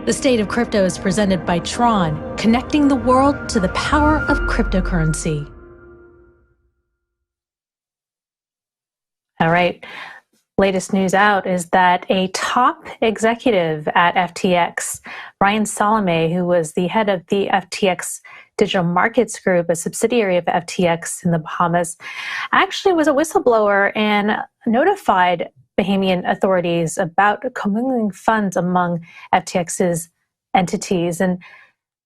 The State of Crypto is presented by Tron, connecting the world to the power of cryptocurrency. All right. Latest news out is that a top executive at FTX, Ryan Salome, who was the head of the FTX Digital Markets Group, a subsidiary of FTX in the Bahamas, actually was a whistleblower and notified Bahamian authorities about commingling funds among FTX's entities. And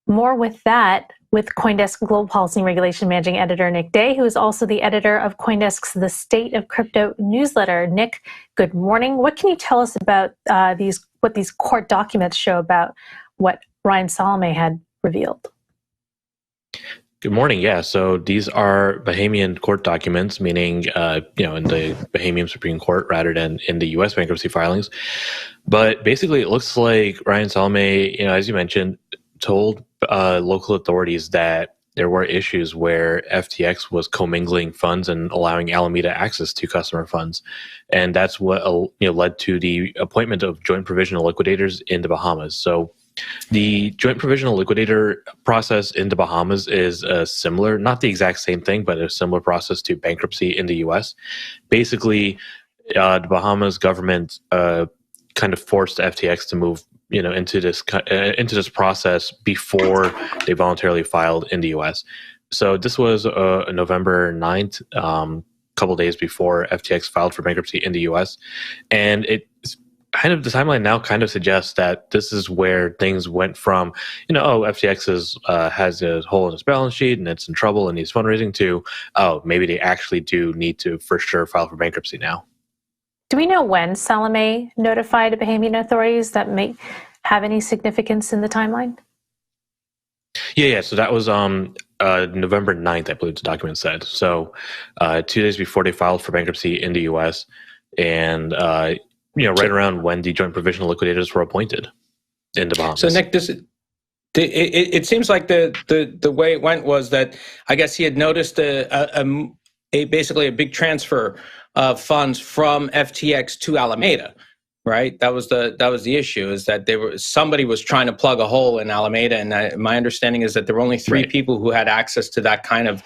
more with that, with CoinDesk Global Policy and Regulation Managing Editor Nick Day, who is also the editor of CoinDesk's The State of Crypto newsletter. Nick, good morning. What can you tell us about what these court documents show about what Ryan Salome had revealed? Good morning. Yeah, so these are Bahamian court documents, meaning in the Bahamian Supreme Court rather than in the U.S. bankruptcy filings. But basically, it looks like Ryan Salome, as you mentioned, told local authorities that there were issues where FTX was commingling funds and allowing Alameda access to customer funds, and that's what led to the appointment of joint provisional liquidators in the Bahamas. So the joint provisional liquidator process in the Bahamas is similar, not the exact same thing, but a similar process to bankruptcy in the U.S. Basically, the Bahamas government kind of forced FTX to move into this process before they voluntarily filed in the U.S. So this was November 9th, a couple days before FTX filed for bankruptcy in the U.S. And it's kind of, the timeline now kind of suggests that this is where things went from, FTX has a hole in its balance sheet and it's in trouble and needs fundraising, to, maybe they actually do need to for sure file for bankruptcy now. Do we know when Salome notified Bahamian authorities that may have any significance in the timeline? Yeah. So that was November 9th, I believe the document said. So 2 days before they filed for bankruptcy in the U.S. and, right around when the joint provisional liquidators were appointed in the Bahamas. So Nick, it seems like the way it went was that I guess he had noticed basically a big transfer of funds from FTX to Alameda, right? That was the issue, is that somebody was trying to plug a hole in Alameda, and my understanding is that there were only three people who had access to that kind of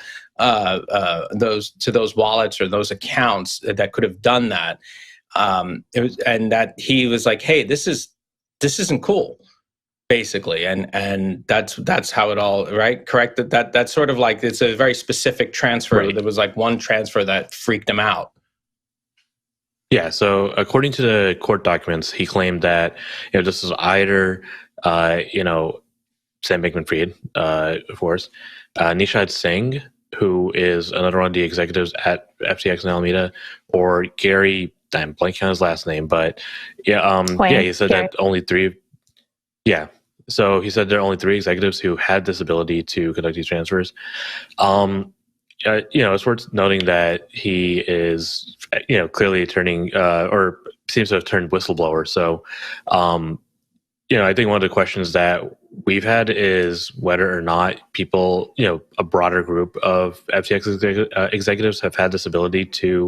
those wallets or those accounts that could have done that. And that he was like, "Hey, this isn't cool," basically, and that's how it all, right? Correct. That's sort of like, it's a very specific transfer. Right. There was like one transfer that freaked him out. Yeah. So according to the court documents, he claimed that this is either Sam Bankman-Fried, of course, Nishad Singh, who is another one of the executives at FTX in Alameda, or Gary. I'm blanking on his last name, but he said that only three. Yeah. So he said there are only three executives who had this ability to conduct these transfers. It's worth noting that he is, clearly turning, or seems to have turned whistleblower. So, I think one of the questions that we've had is whether or not people, a broader group of FTX executives have had this ability to,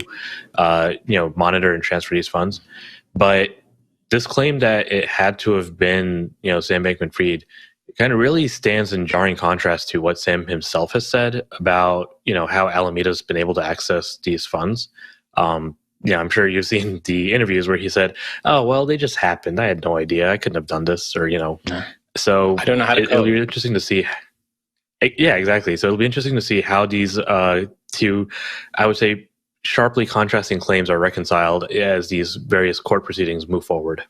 monitor and transfer these funds. But this claim that it had to have been, Sam Bankman-Fried, kind of really stands in jarring contrast to what Sam himself has said about, how Alameda's been able to access these funds. I'm sure you've seen the interviews where he said, "Oh, well, they just happened. I had no idea. I couldn't have done this," or, So I don't know how to it'll be interesting to see. Yeah, exactly. So it'll be interesting to see how these two, I would say, sharply contrasting claims are reconciled as these various court proceedings move forward.